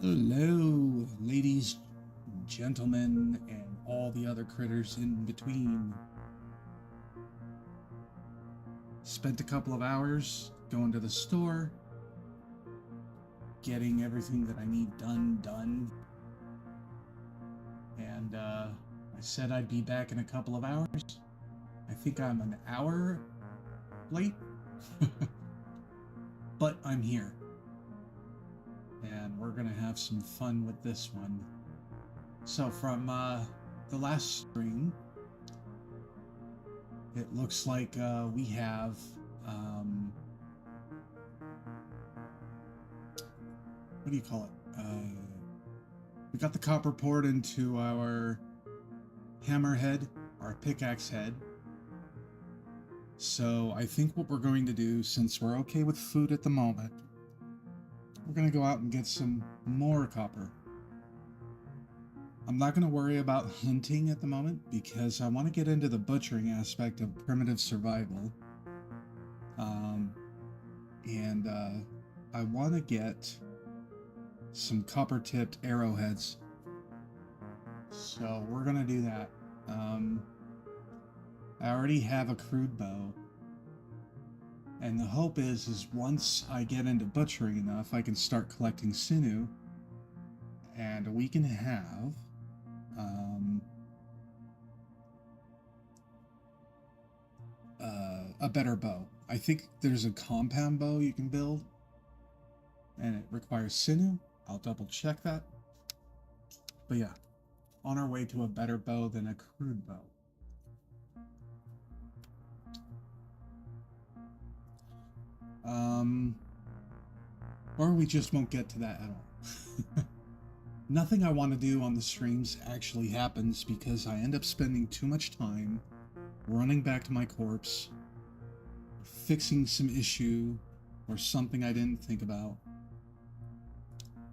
Hello, ladies, gentlemen, and all the other critters in between. Spent a couple of hours going to the store, getting everything that I need done. And I said I'd be back in a couple of hours. I think I'm an hour late, but I'm here. And we're gonna have some fun with this one. So, from the last stream, it looks like we have what do you call it? We got the copper poured into our hammerhead, our pickaxe head. So I think what we're going to do, since we're okay with food at the moment, we're going to go out and get some more copper. I'm not going to worry about hunting at the moment because I want to get into the butchering aspect of primitive survival. And I want to get some copper tipped arrowheads. So we're going to do that. I already have a crude bow. And the hope is once I get into butchering enough, I can start collecting sinew. And we can have a better bow. I think there's a compound bow you can build, and it requires sinew. I'll double check that. But yeah, on our way to a better bow than a crude bow. Or we just won't get to that at all. Nothing I want to do on the streams actually happens because I end up spending too much time running back to my corpse, fixing some issue, or something I didn't think about.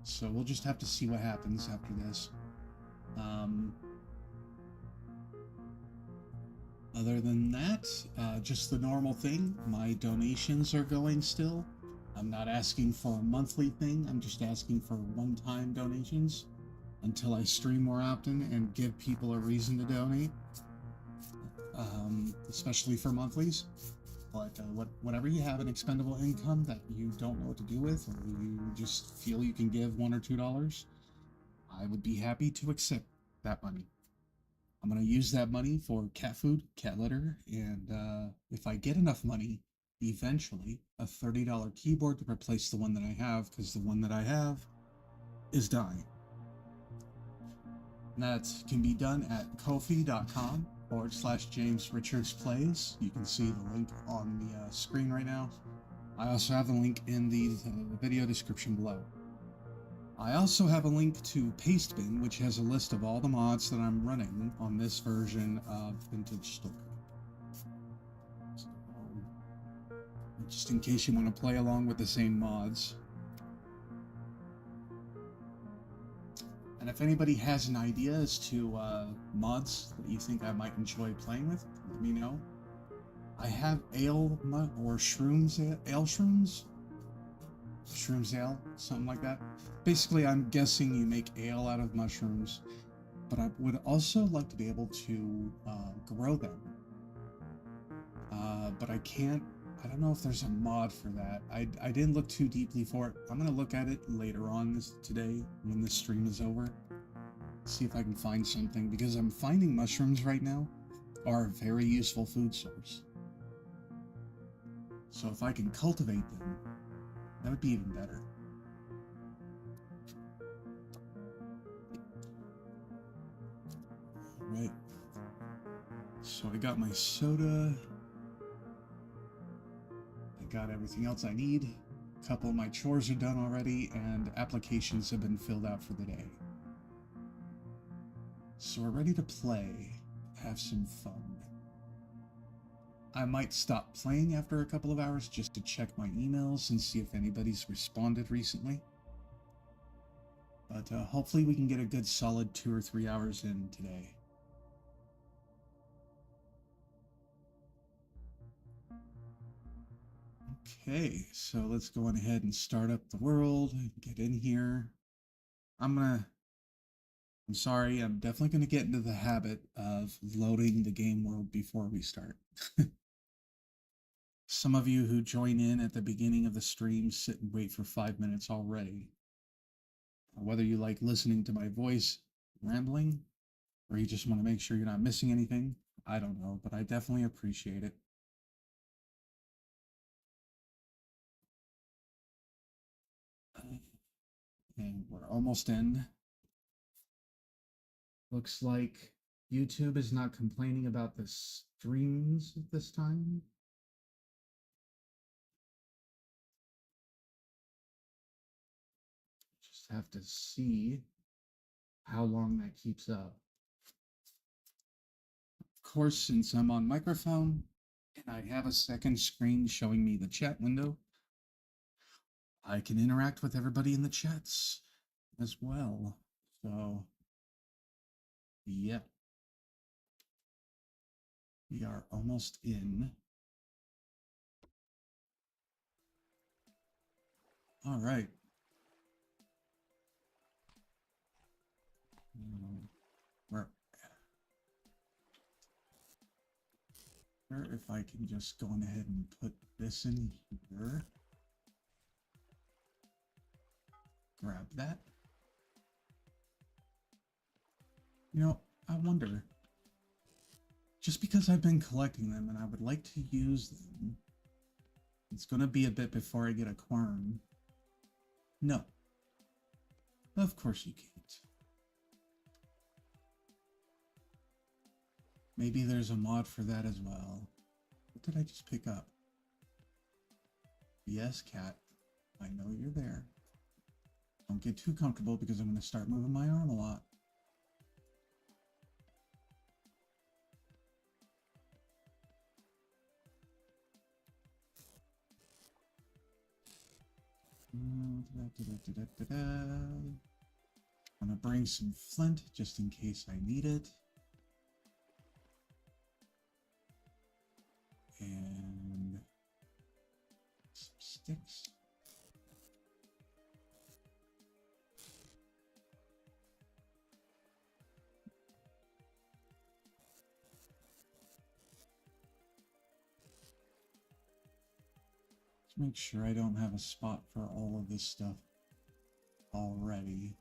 So we'll just have to see what happens after this. Other than that, just the normal thing. My donations are going still. I'm not asking for a monthly thing. I'm just asking for one-time donations until I stream more often and give people a reason to donate, especially for monthlies. But whatever you have an expendable income that you don't know what to do with, or you just feel you can give $1 or $2, I would be happy to accept that money. I'm going to use that money for cat food, cat litter, and if I get enough money, eventually a $30 keyboard to replace the one that I have, because the one that I have is dying. And that can be done at kofi.com/James Richards Plays. You can see the link on the screen right now. I also have a link in the video description below. I also have a link to Pastebin, which has a list of all the mods that I'm running on this version of Vintage Story. So, just in case you want to play along with the same mods. And if anybody has an idea as to mods that you think I might enjoy playing with, let me know. I have ale shrooms, shrooms ale, something like that. Basically, I'm guessing you make ale out of mushrooms, but I would also like to be able to grow them. But I can't. I don't know if there's a mod for that. I didn't look too deeply for it. I'm gonna look at it later on today when this stream is over. See if I can find something, because I'm finding mushrooms right now are a very useful food source. So if I can cultivate them, that would be even better. Right. So I got my soda. I got everything else I need. A couple of my chores are done already, and applications have been filled out for the day. So we're ready to play, have some fun. I might stop playing after a couple of hours just to check my emails and see if anybody's responded recently. But hopefully we can get a good solid 2 or 3 hours in today. Okay, so let's go on ahead and start up the world, get in here. I'm sorry, I'm definitely gonna get into the habit of loading the game world before we start. Some of you who join in at the beginning of the stream sit and wait for 5 minutes already. Whether you like listening to my voice rambling, or you just want to make sure you're not missing anything, I don't know, but I definitely appreciate it. And we're almost in. Looks like YouTube is not complaining about the streams this time. Just have to see how long that keeps up. Of course, since I'm on microphone and I have a second screen showing me the chat window, I can interact with everybody in the chats as well. So, yeah, we are almost in. All right. Where if I can just go on ahead and put this in here. Grab that. You know, I wonder, just because I've been collecting them and I would like to use them, it's going to be a bit before I get a quern. No. Of course you can't. Maybe there's a mod for that as well. What did I just pick up? Yes, cat. I know you're there. Don't get too comfortable because I'm going to start moving my arm a lot. I'm going to bring some flint just in case I need it. And some sticks. Let's make sure I don't have a spot for all of this stuff already.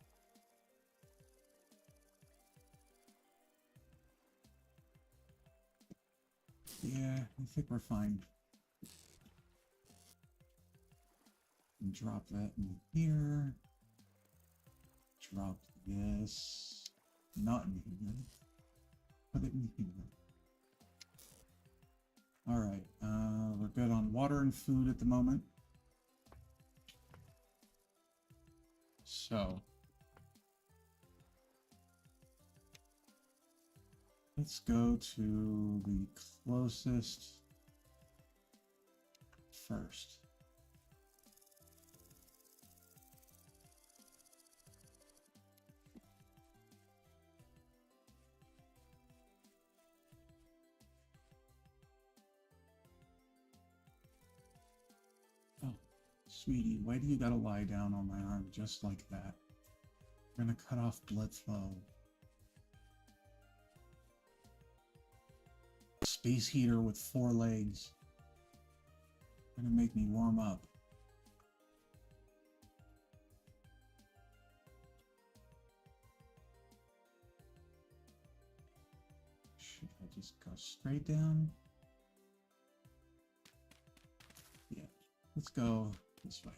Yeah, I think we're fine. And drop that in here. Drop this. Not in here. Put it in here. Alright, we're good on water and food at the moment. So, let's go to the closest first. Oh, sweetie, why do you gotta lie down on my arm just like that? We're gonna cut off blood flow. Space heater with 4 legs. Gonna make me warm up. Should I just go straight down? Yeah, let's go this way.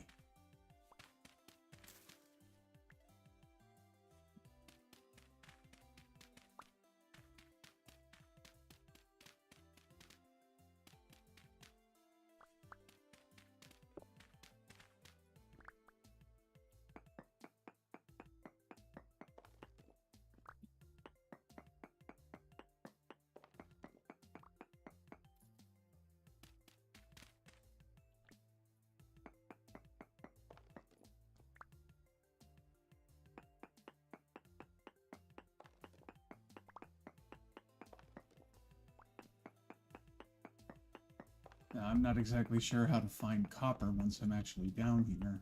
I'm not exactly sure how to find copper once I'm actually down here.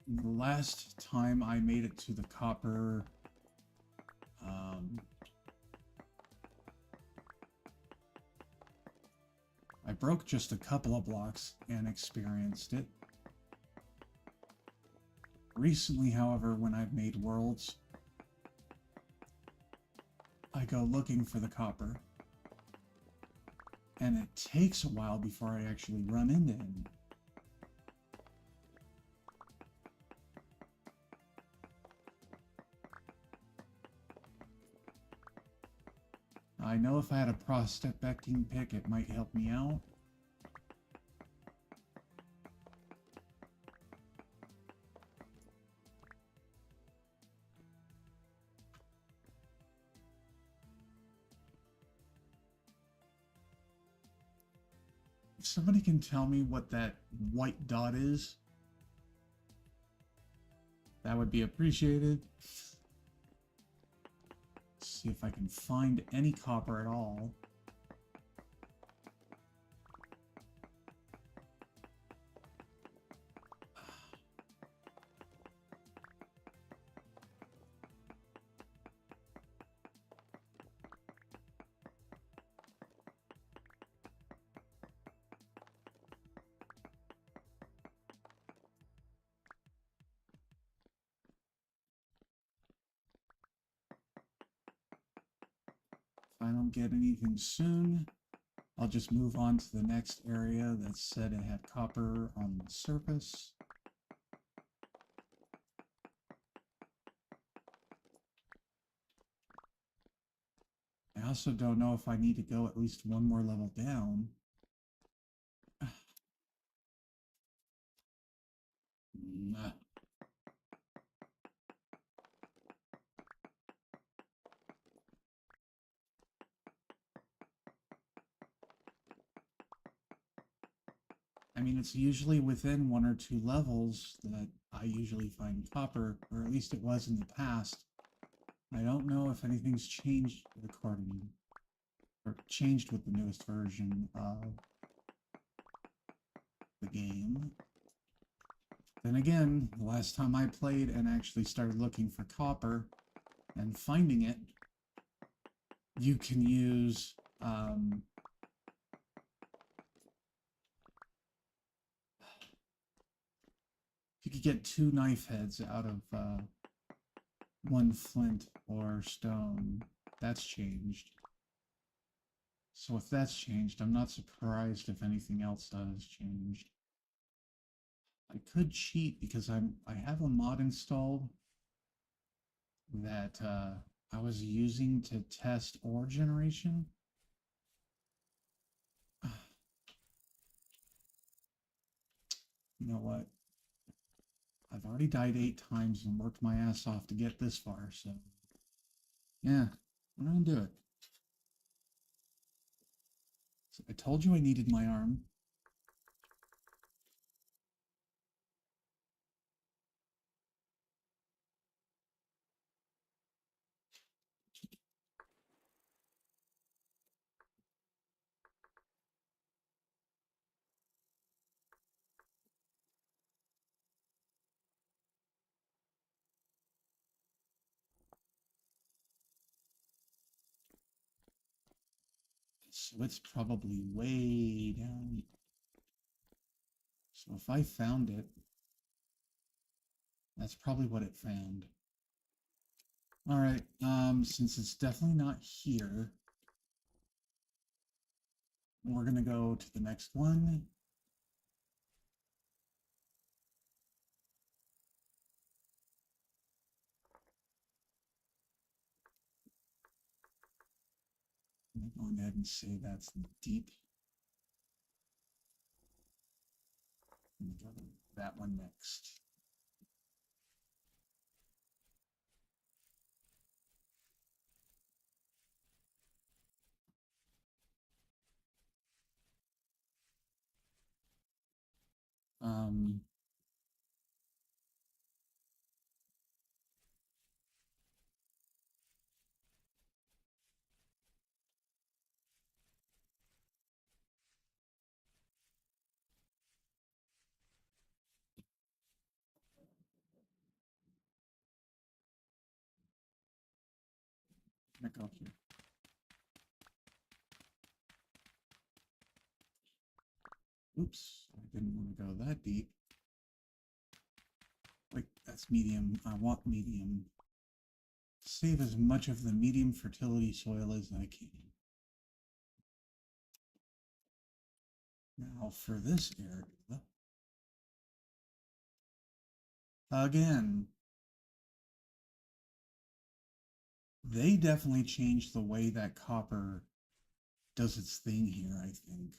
The last time I made it to the copper, um, I broke just a couple of blocks and experienced it. Recently, however, when I've made worlds, I go looking for the copper, and it takes a while before I actually run into him. I know if I had a prospecting pick, it might help me out. If somebody can tell me what that white dot is, that would be appreciated. Let's see if I can find any copper at all. If I don't get anything soon, I'll just move on to the next area that said it had copper on the surface. I also don't know if I need to go at least one more level down. Nah. I mean, it's usually within one or two levels that I usually find copper, or at least it was in the past. I don't know if anything's changed according, or changed with the newest version of the game. Then again, the last time I played and actually started looking for copper and finding it, you can use you could get 2 knife heads out of 1 flint or stone. That's changed. So if that's changed, I'm not surprised if anything else has changed. I could cheat because I have a mod installed that I was using to test ore generation. You know what? I've already died 8 times and worked my ass off to get this far, so yeah, I'm gonna do it. So I told you I needed my arm. So it's probably way down. So if I found it, that's probably what it found. All right, since it's definitely not here, we're gonna go to the next one. I'm going ahead and say that's deep. I'm gonna go to that one next. Um, gonna go here. Oops, I didn't want to go that deep. Wait, that's medium. I want medium. Save as much of the medium fertility soil as I can. Now for this area, again, they definitely changed the way that copper does its thing here, I think.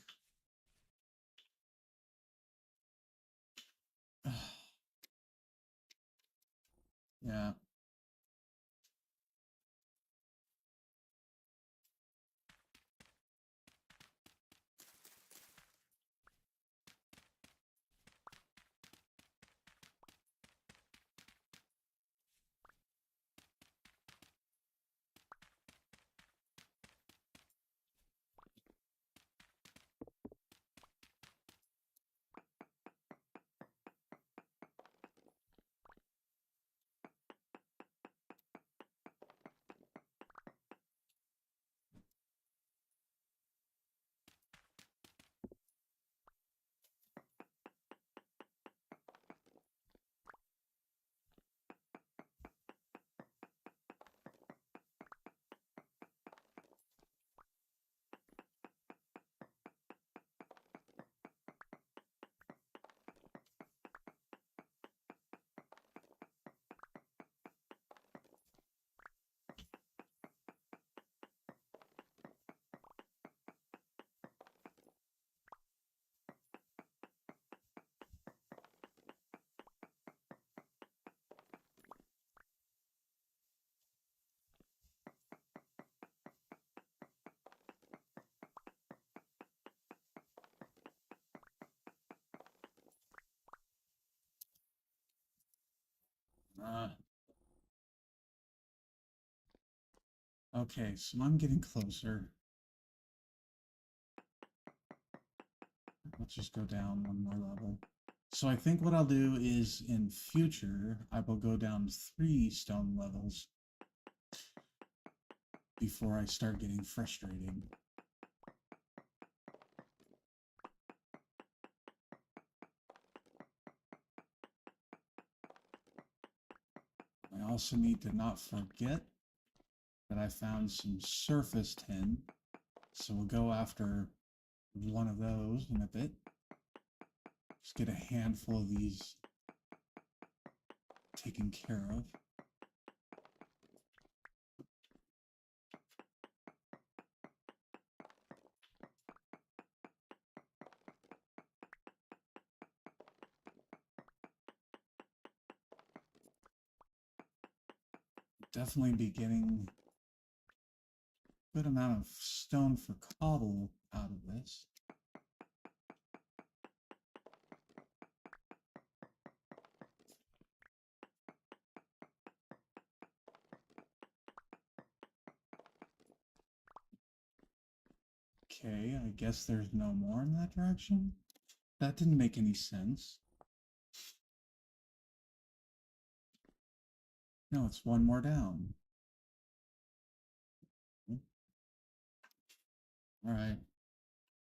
Yeah. Okay, so I'm getting closer. Let's just go down one more level. So I think what I'll do is in future, I will go down 3 stone levels before I start getting frustrating. I also need to not forget that I found some surface tin, so we'll go after one of those in a bit. Just get a handful of these taken care of. Definitely be getting a good amount of stone for cobble out of this. Okay, I guess there's no more in that direction. That didn't make any sense. No, it's one more down. All right.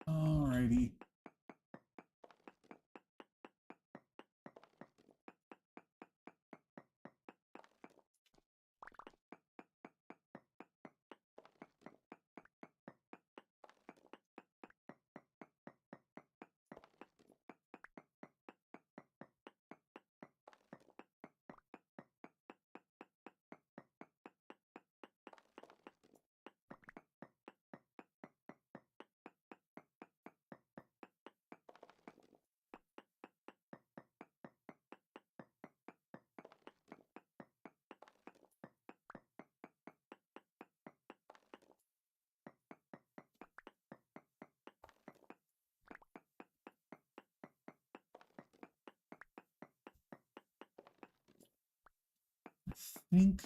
Alrighty. I think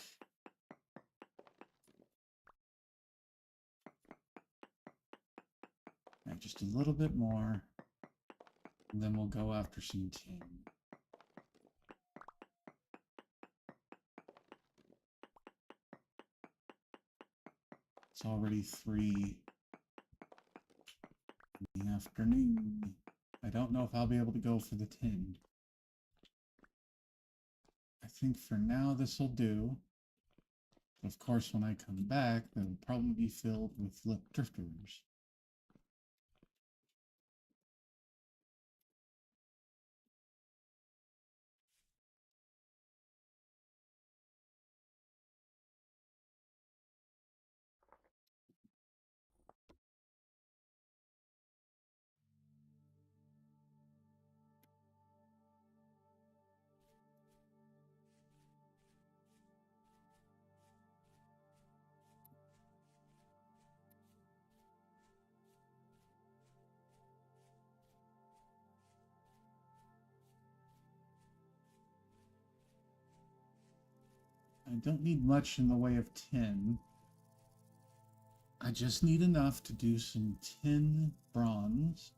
just a little bit more, and then we'll go after some tin. It's already 3 in the afternoon. I don't know if I'll be able to go for the 10. I think for now this will do. Of course, when I come back, they'll probably be filled with drifters. I don't need much in the way of tin. I just need enough to do some tin bronze.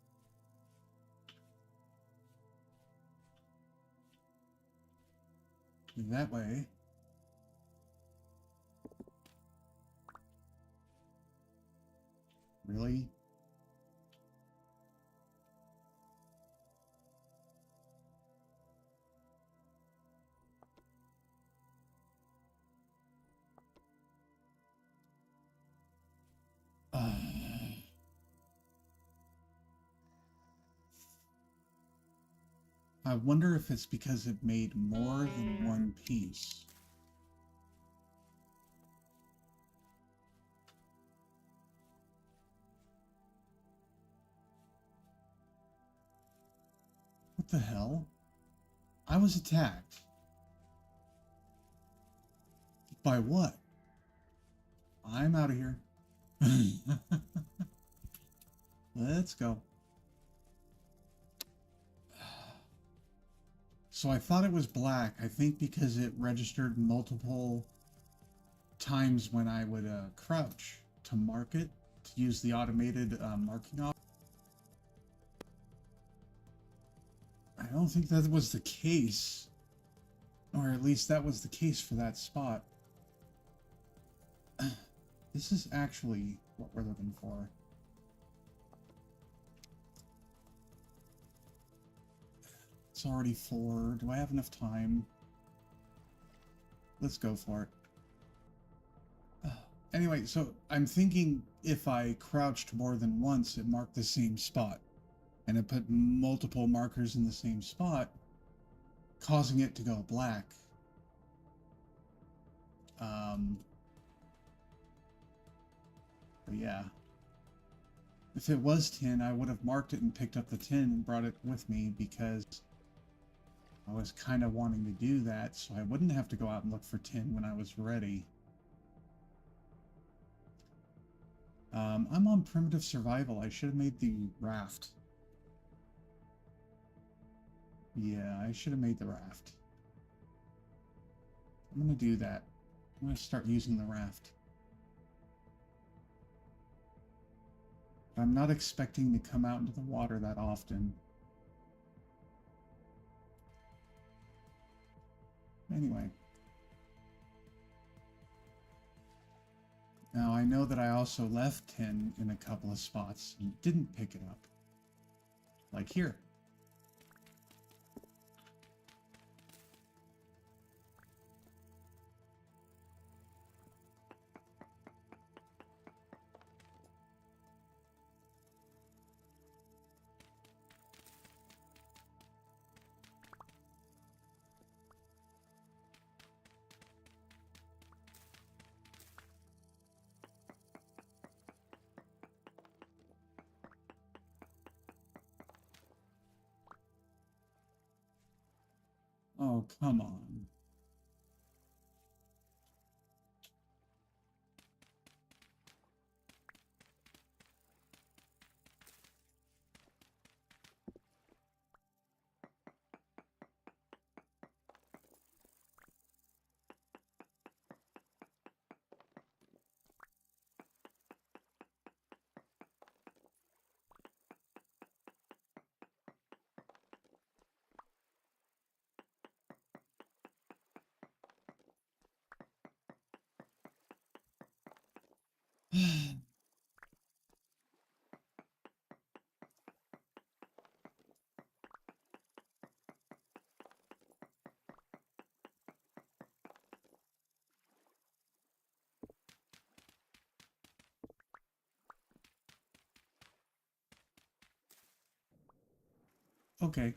That way. Really? I wonder if it's because it made more than one piece. What the hell? I was attacked. By what? I'm out of here. Let's go. So I thought it was black, I think because it registered multiple times when I would crouch to mark it, to use the automated marking off. I don't think that was the case. Or at least that was the case for that spot. This is actually what we're looking for. It's already 4. Do I have enough time? Let's go for it. Anyway, so I'm thinking if I crouched more than once, it marked the same spot. And it put multiple markers in the same spot, causing it to go black. But yeah. If it was 10, I would have marked it and picked up the 10 and brought it with me because I was kind of wanting to do that so I wouldn't have to go out and look for 10 when I was ready. I'm on primitive survival. I should have made the raft. Yeah, I should have made the raft. I'm going to do that. I'm going to start using the raft. I'm not expecting to come out into the water that often. Anyway. Now I know that I also left 10 in a couple of spots and didn't pick it up. Like here. Oh, come on. Okay.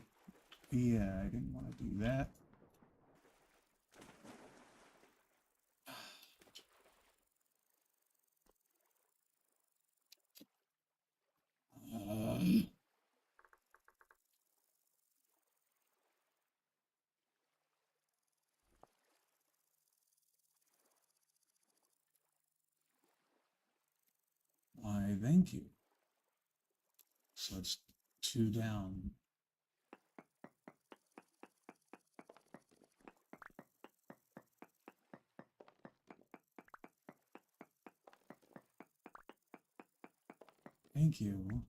Yeah, I didn't want to do that. Why, thank you. So it's 2 down. Thank you.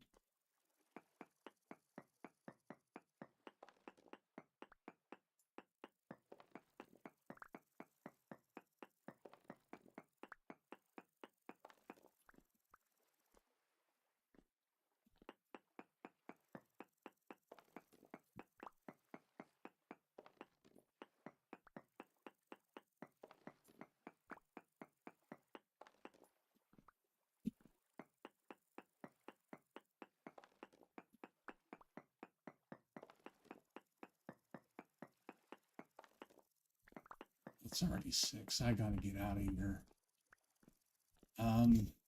It's already 6. I gotta get out of here.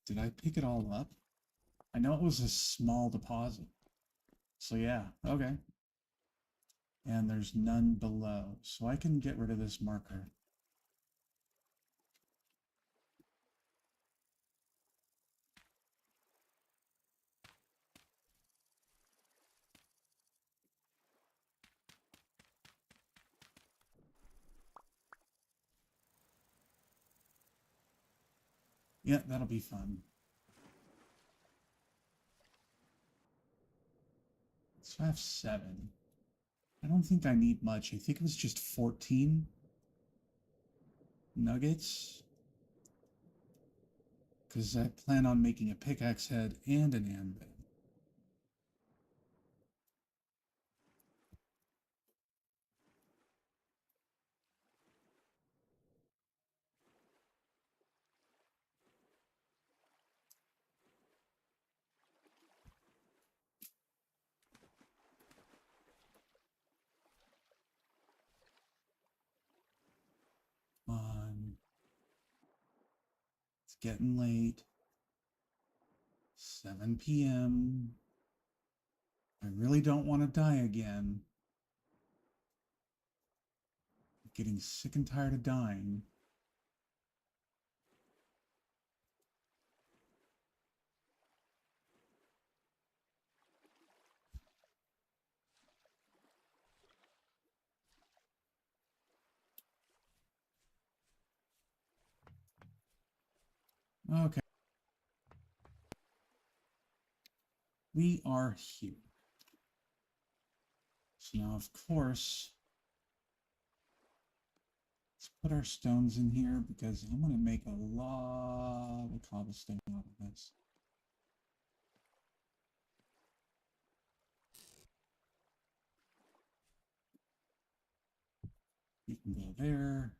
Did I pick it all up? I know it was a small deposit. So yeah, okay. And there's none below. So I can get rid of this marker. Yeah, that'll be fun. So I have 7. I don't think I need much. I think it was just 14 nuggets. Because I plan on making a pickaxe head and an anvil. Come on. It's getting late. 7 p.m. I really don't want to die again. I'm getting sick and tired of dying. Okay. We are here. So now, of course, let's put our stones in here because I'm going to make a lot of cobblestone out of this. You can go there.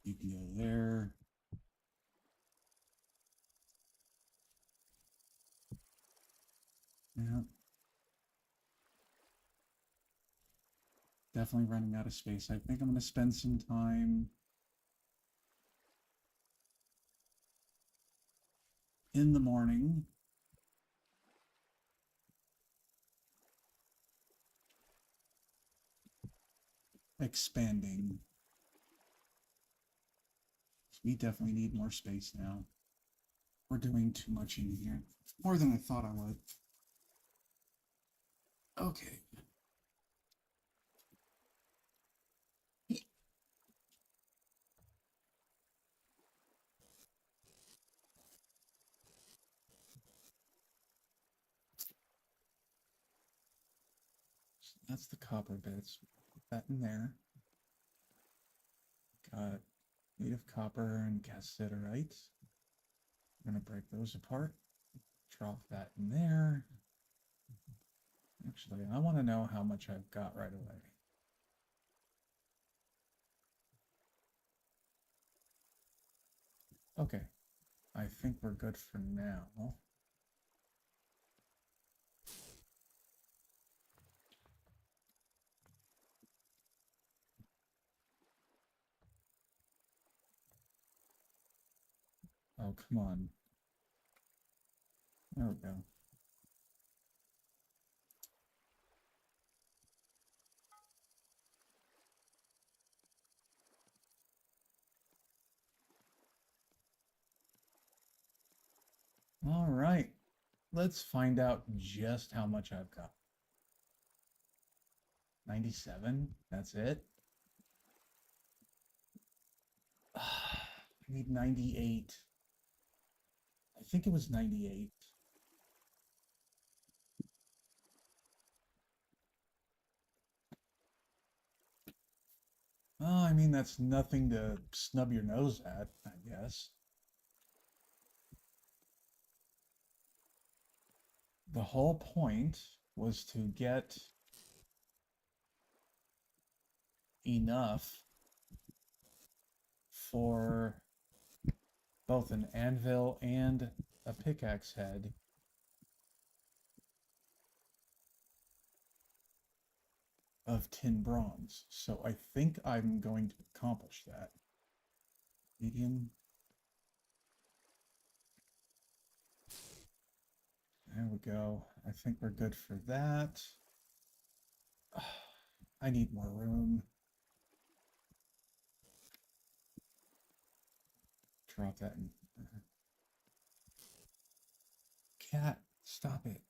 You can go there. Yeah. Definitely running out of space. I think I'm going to spend some time in the morning expanding. We definitely need more space now. We're doing too much in here. More than I thought I would. Okay. So that's the copper bits. Put that in there. Got native copper and cassiterite. I'm going to break those apart. Drop that in there. Actually, I want to know how much I've got right away. Okay, I think we're good for now. Oh, come on. There we go. All right. Let's find out just how much I've got. 97. That's it. I need 98. I think it was 98. Oh, I mean, that's nothing to snub your nose at, I guess. The whole point was to get enough for both an anvil and a pickaxe head. Of tin bronze. So I think I'm going to accomplish that. Medium. There we go. I think we're good for that. I need more room. Drop that in. Cat, stop it.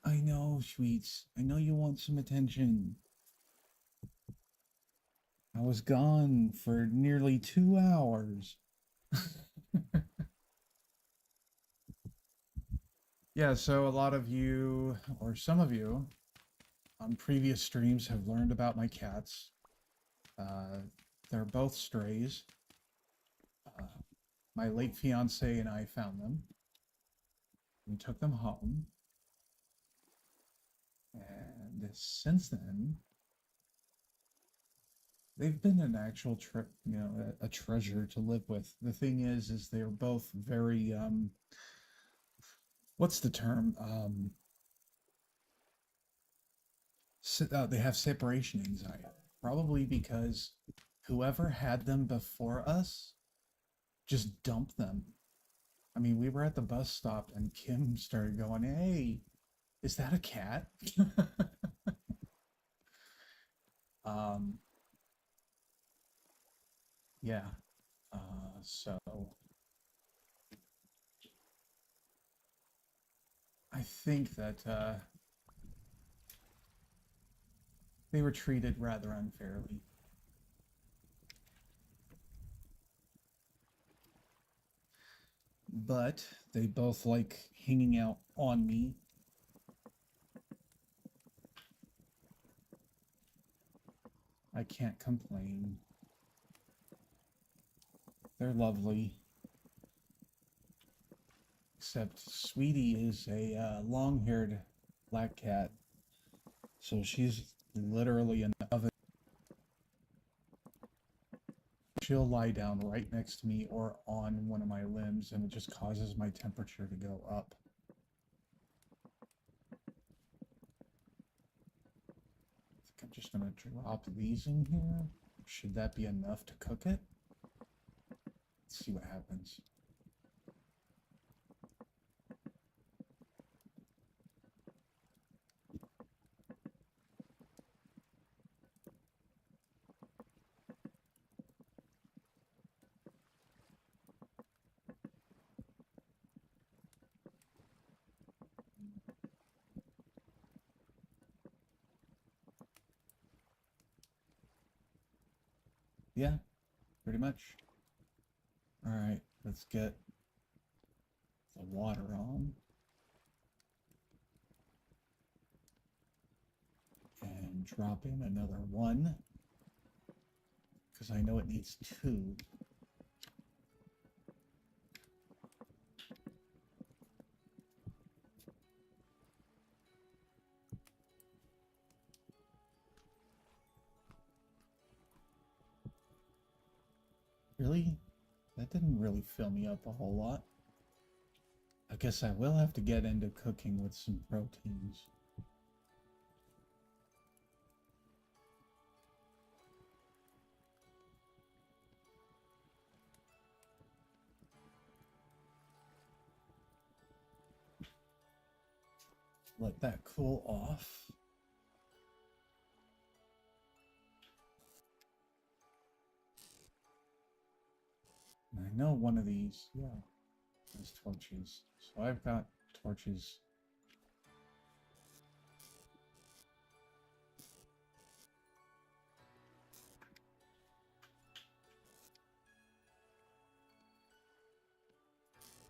I know, sweets. I know you want some attention. I was gone for nearly 2 hours. Yeah, so a lot of you, or some of you, on previous streams have learned about my cats. They're both strays. My late fiance and I found them. We took them home. And since then, they've been an actual a treasure to live with. The thing is they're both very what's the term? They have separation anxiety. Probably because whoever had them before us just dumped them. I mean, we were at the bus stop and Kim started going, "Hey, is that a cat?" um, yeah. So I think that they were treated rather unfairly. But they both like hanging out on me. I can't complain. They're lovely. Except Sweetie is a long-haired black cat. So she's literally an oven. She'll lie down right next to me or on one of my limbs, and it just causes my temperature to go up. I think I'm just going to drop these in here. Should that be enough to cook it? Let's see what happens. Yeah, pretty much. All right, let's get the water on. And drop in another one. Because I know it needs 2. Really? That didn't really fill me up a whole lot. I guess I will have to get into cooking with some proteins. let that cool off. And I know one of these, yeah, has torches. So I've got torches.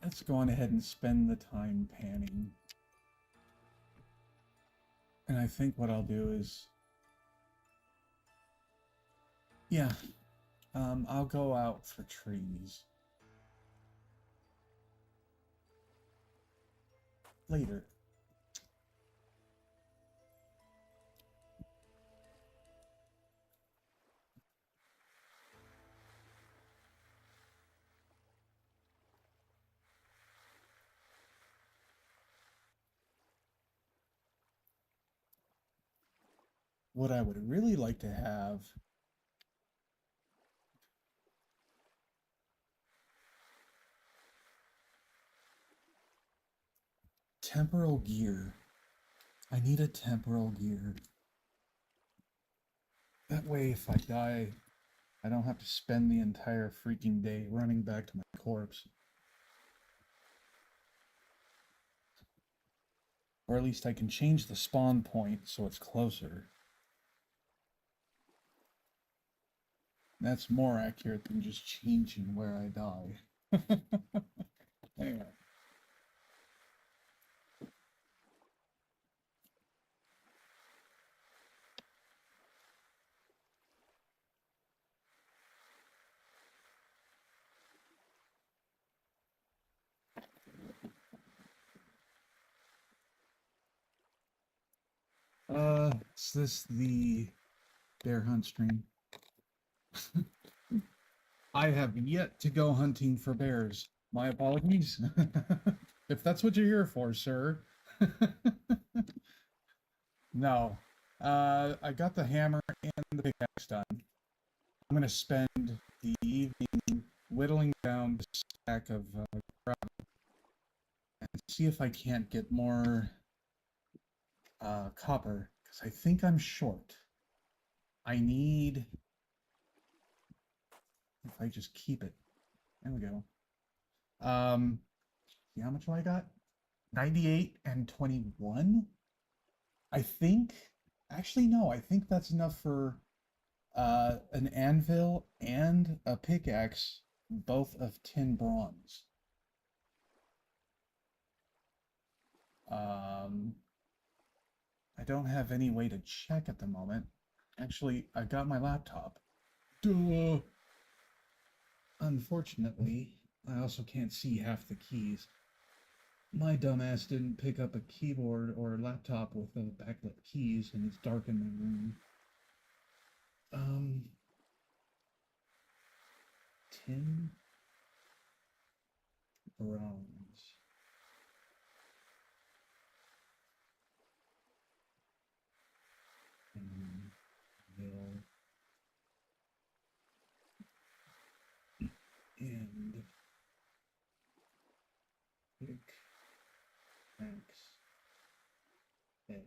Let's go on ahead and spend the time panning. And I think what I'll do is, yeah, I'll go out for trees later. What I would really like to have temporal gear. I need a temporal gear. That way, if I die, I don't have to spend the entire freaking day running back to my corpse. Or at least I can change the spawn point so it's closer. That's more accurate than just changing where I die. Anyway. Is this the bear hunt stream? I have yet to go hunting for bears. My apologies. If that's what you're here for, sir. No. I got the hammer and the pickaxe done. I'm gonna spend the evening whittling down the stack of gravel and see if I can't get more copper, because I think I'm short. I need, if I just keep it. There we go. See how much I got? 98 and 21? I think, actually, no, I think that's enough for an anvil and a pickaxe, both of 10 bronze. I don't have any way to check at the moment. Actually, I got my laptop. Duh. Unfortunately, I also can't see half the keys. My dumbass didn't pick up a keyboard or laptop with backlit keys, and it's dark in my room. 10 bronze. And will and pick axe head.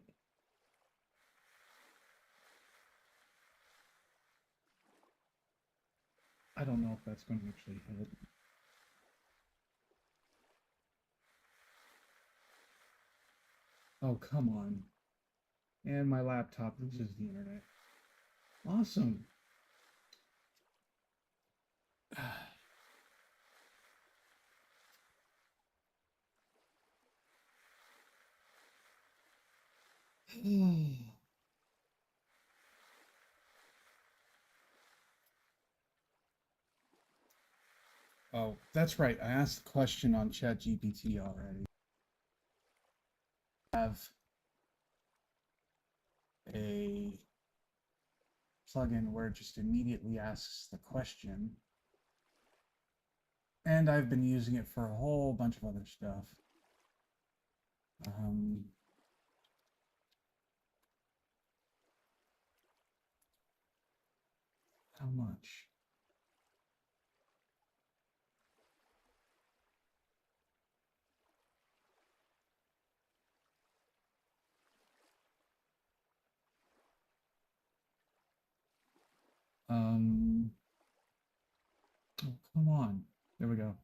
I don't know if that's going to actually help. Oh, come on. And my laptop loses the internet. Awesome. Oh, that's right. I asked the question on ChatGPT already. I have a plugin where it just immediately asks the question. And I've been using it for a whole bunch of other stuff. How much? Um, oh, come on. There we go.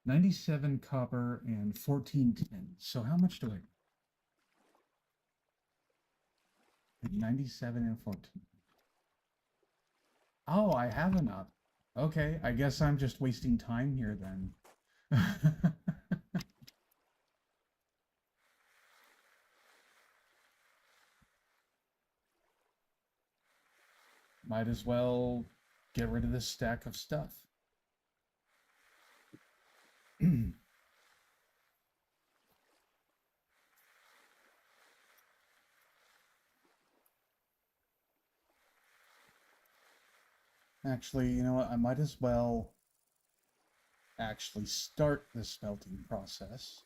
97 copper and 14 tin. So how much do I? 97 and 14. Oh, I have enough. Okay, I guess I'm just wasting time here then. Might as well get rid of this stack of stuff. Actually, you know what? I might as well actually start the smelting process.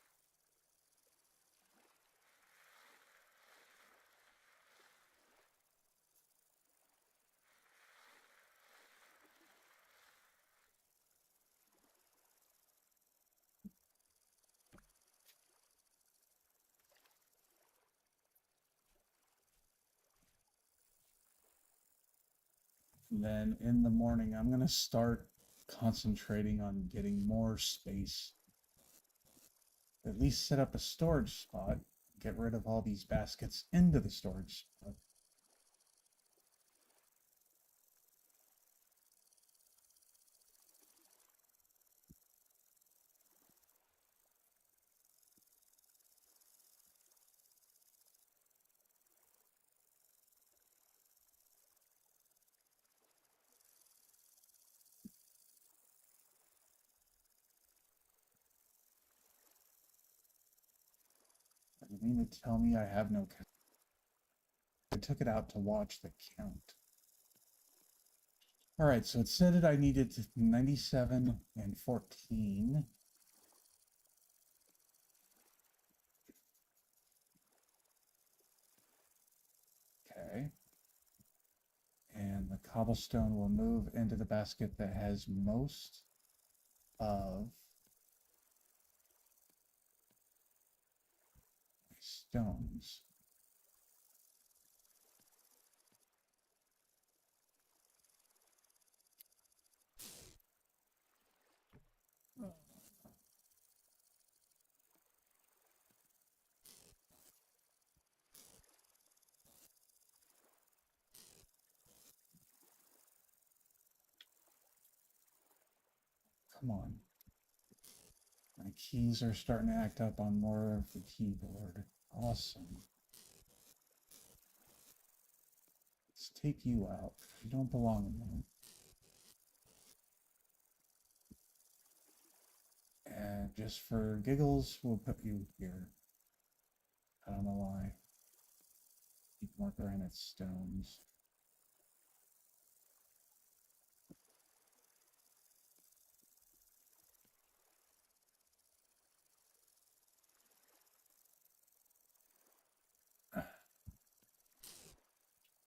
Then in the morning, I'm going to start concentrating on getting more space. At least set up a storage spot. Get rid of all these baskets into the storage spot. You mean to tell me I have no count? I took it out to watch the count. All right, so it said that I needed 97 and 14. Okay. And the cobblestone will move into the basket that has most of my stones. Come on. My keys are starting to act up on more of the keyboard. Awesome. Let's take you out. You don't belong in there. And just for giggles, we'll put you here. I don't know why. Need more granite stones.